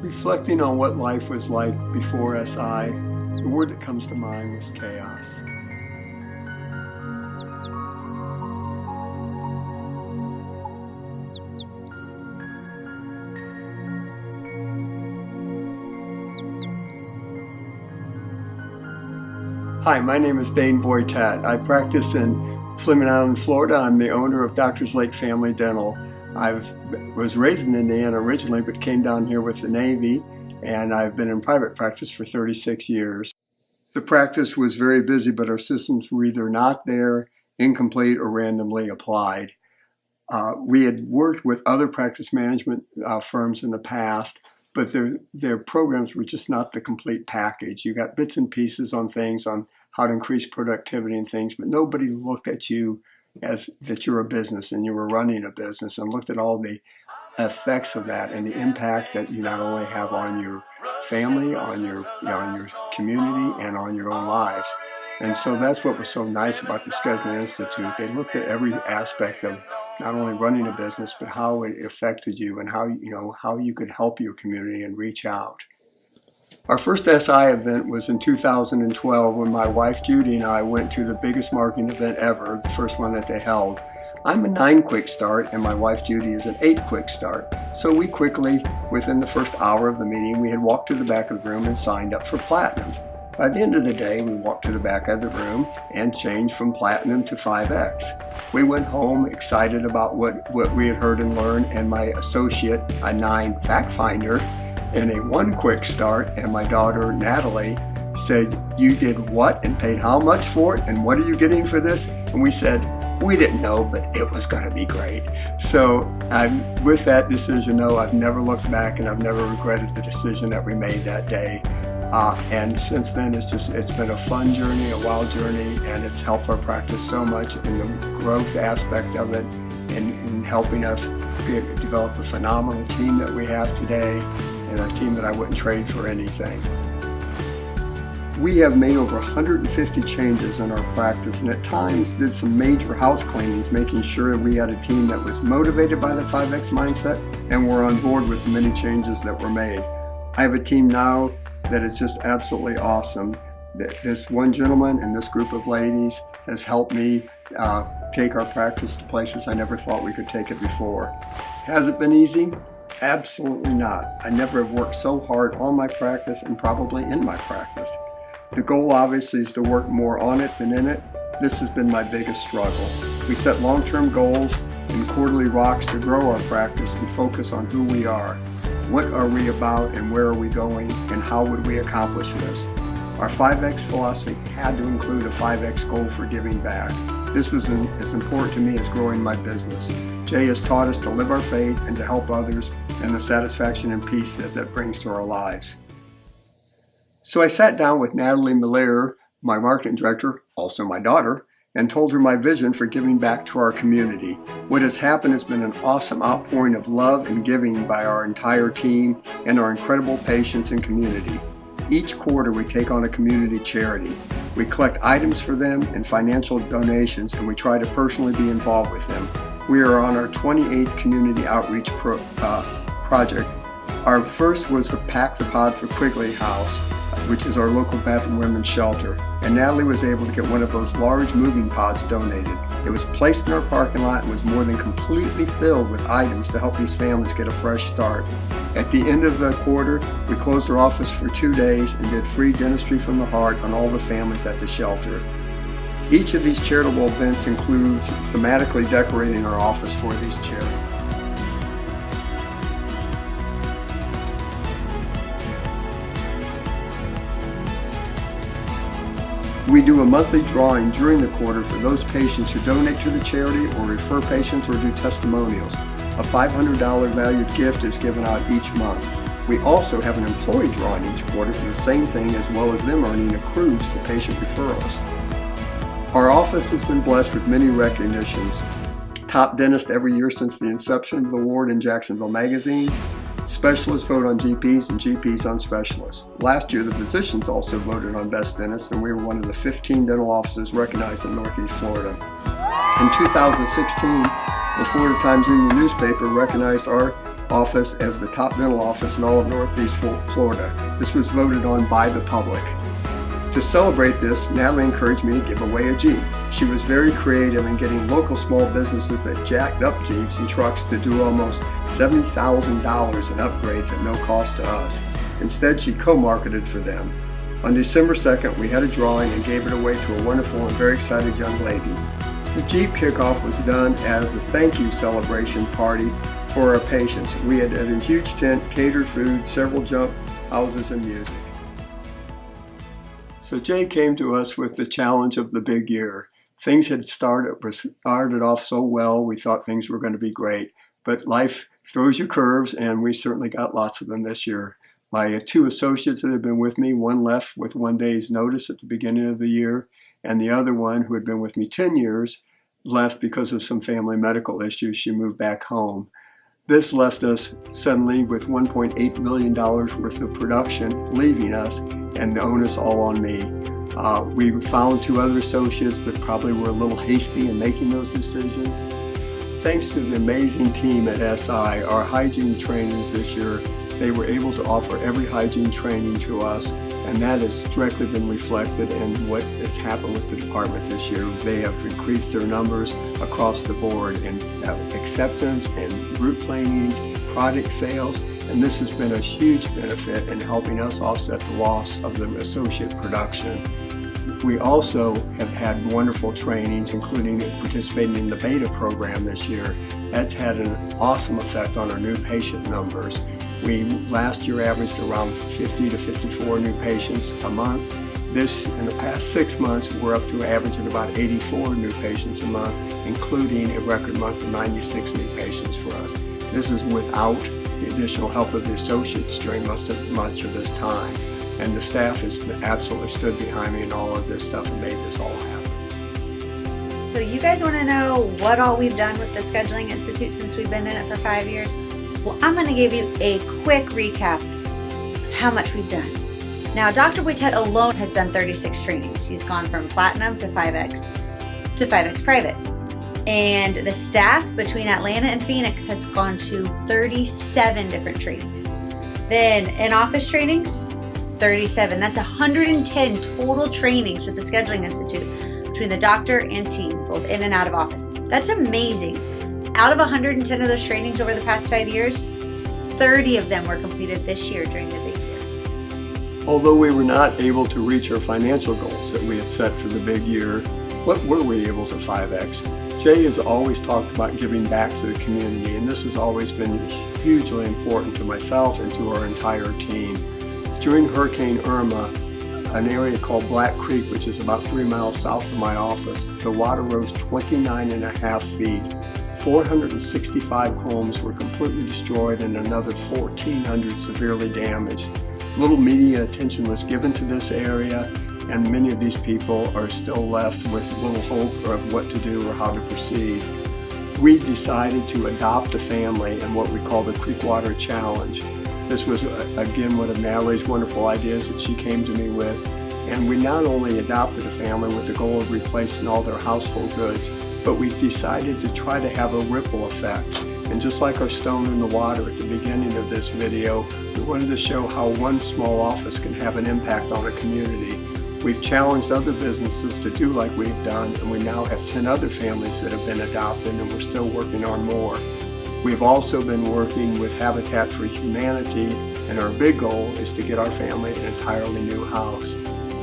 Reflecting on what life was like before SI, the word that comes to mind was chaos. Hi, my name is Dane Boytat. I practice in Fleming Island, Florida. I'm the owner of Doctors Lake Family Dental. I was raised in Indiana originally, but came down here with the Navy, and I've been in private practice for 36 years. The practice was very busy, but our systems were either not there, incomplete, or randomly applied. We had worked with other practice management firms in the past, but their programs were just not the complete package. You got bits and pieces on things on how to increase productivity and things, but nobody looked at you as that you're a business and you were running a business and looked at all the effects of that and the impact that you not only have on your family, on your community, and on your own lives. And so that's what was so nice about the Scheduling Institute. They looked at every aspect of not only running a business, but how it affected you and how you could help your community and reach out. Our first SI event was in 2012 when my wife Judy and I went to the biggest marketing event ever, the first one that they held. I'm a 9 quick start and my wife Judy is an 8 quick start. So we quickly, within the first hour of the meeting, we had walked to the back of the room and signed up for Platinum. By the end of the day, we walked to the back of the room and changed from Platinum to 5X. We went home excited about what we had heard and learned, and my associate, a 9 fact finder, and a 1 quick start, and my daughter Natalie said, "You did what and paid how much for it, and what are you getting for this?" And we said, "We didn't know, but it was going to be great." So with that decision, no, I've never looked back and I've never regretted the decision that we made that day. And since then, it's been a fun journey, a wild journey, and it's helped our practice so much in the growth aspect of it and in helping us develop a phenomenal team that we have today, and a team that I wouldn't trade for anything. We have made over 150 changes in our practice, and at times did some major house cleanings, making sure we had a team that was motivated by the 5X mindset and were on board with the many changes that were made. I have a team now that is just absolutely awesome. This one gentleman and this group of ladies has helped me take our practice to places I never thought we could take it before. Has it been easy? Absolutely not. I never have worked so hard on my practice and probably in my practice. The goal obviously is to work more on it than in it. This has been my biggest struggle. We set long-term goals and quarterly rocks to grow our practice and focus on who we are. What are we about and where are we going and how would we accomplish this? Our 5X philosophy had to include a 5X goal for giving back. This was as important to me as growing my business. Jay has taught us to live our faith and to help others and the satisfaction and peace that brings to our lives. So I sat down with Natalie Miller, my marketing director, also my daughter, and told her my vision for giving back to our community. What has happened has been an awesome outpouring of love and giving by our entire team and our incredible patients and community. Each quarter we take on a community charity. We collect items for them and financial donations, and we try to personally be involved with them. We are on our 28th community outreach project. Our first was to pack the pod for Quigley House, which is our local Baton women's shelter, and Natalie was able to get one of those large moving pods donated. It was placed in our parking lot and was more than completely filled with items to help these families get a fresh start. At the end of the quarter, we closed our office for 2 days and did free dentistry from the heart on all the families at the shelter. Each of these charitable events includes thematically decorating our office for these charities. We do a monthly drawing during the quarter for those patients who donate to the charity or refer patients or do testimonials. A $500 valued gift is given out each month. We also have an employee drawing each quarter for the same thing, as well as them earning a cruise for patient referrals. Our office has been blessed with many recognitions. Top dentist every year since the inception of the award in Jacksonville Magazine. Specialists vote on GPs and GPs on specialists. Last year, the physicians also voted on Best Dentist, and we were one of the 15 dental offices recognized in Northeast Florida. In 2016, the Florida Times Union newspaper recognized our office as the top dental office in all of Northeast Florida. This was voted on by the public. To celebrate this, Natalie encouraged me to give away a Jeep. She was very creative in getting local small businesses that jacked up Jeeps and trucks to do almost $70,000 in upgrades at no cost to us. Instead, she co-marketed for them. On December 2nd, we had a drawing and gave it away to a wonderful and very excited young lady. The Jeep kickoff was done as a thank you celebration party for our patients. We had a huge tent, catered food, several jump houses, and music. So Jay came to us with the challenge of the big year. Things had started off so well, we thought things were going to be great. But life throws you curves, and we certainly got lots of them this year. My two associates that had been with me, one left with 1 day's notice at the beginning of the year, and the other one, who had been with me 10 years, left because of some family medical issues. She moved back home. This left us suddenly with $1.8 million worth of production leaving us, and the onus all on me. We found two other associates, but probably were a little hasty in making those decisions. Thanks to the amazing team at SI, our hygiene trainings this year, they were able to offer every hygiene training to us, and that has directly been reflected in what has happened with the department this year. They have increased their numbers across the board in acceptance and group planings, product sales, and this has been a huge benefit in helping us offset the loss of the associate production. We also have had wonderful trainings, including participating in the beta program this year. That's had an awesome effect on our new patient numbers. We last year averaged around 50 to 54 new patients a month. In the past 6 months, we're up to averaging about 84 new patients a month, including a record month of 96 new patients for us. This is without the additional help of the associates during much of this time. And the staff has absolutely stood behind me in all of this stuff and made this all happen. So you guys want to know what all we've done with the Scheduling Institute since we've been in it for 5 years? Well, I'm going to give you a quick recap of how much we've done. Now, Dr. Boytett alone has done 36 trainings. He's gone from Platinum to 5X Private. And the staff between Atlanta and Phoenix has gone to 37 different trainings. Then in-office trainings, 37. That's 110 total trainings with the Scheduling Institute between the doctor and team, both in and out of office. That's amazing. Out of 110 of those trainings over the past 5 years, 30 of them were completed this year during the big year. Although we were not able to reach our financial goals that we had set for the big year, what were we able to 5X? Jay has always talked about giving back to the community, and this has always been hugely important to myself and to our entire team. During Hurricane Irma, an area called Black Creek, which is about 3 miles south of my office, the water rose 29.5 feet. 465 homes were completely destroyed and another 1,400 severely damaged. Little media attention was given to this area, and many of these people are still left with little hope of what to do or how to proceed. We decided to adopt a family in what we call the Creekwater Challenge. This was, again, one of Natalie's wonderful ideas that she came to me with. And we not only adopted a family with the goal of replacing all their household goods, but we decided to try to have a ripple effect. And just like our stone in the water at the beginning of this video, we wanted to show how one small office can have an impact on a community. We've challenged other businesses to do like we've done, and we now have 10 other families that have been adopted, and we're still working on more. We've also been working with Habitat for Humanity, and our big goal is to get our family an entirely new house.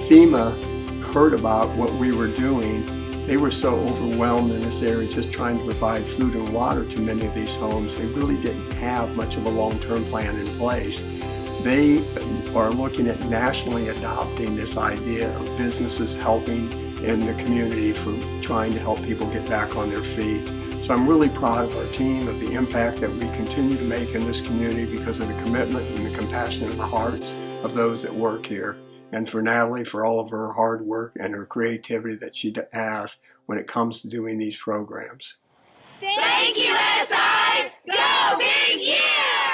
FEMA heard about what we were doing. They were so overwhelmed in this area just trying to provide food and water to many of these homes. They really didn't have much of a long-term plan in place. They are looking at nationally adopting this idea of businesses helping in the community for trying to help people get back on their feet. So I'm really proud of our team, of the impact that we continue to make in this community because of the commitment and the compassion in the hearts of those that work here. And for Natalie, for all of her hard work and her creativity that she has when it comes to doing these programs. Thank you, SI! Go Big Year!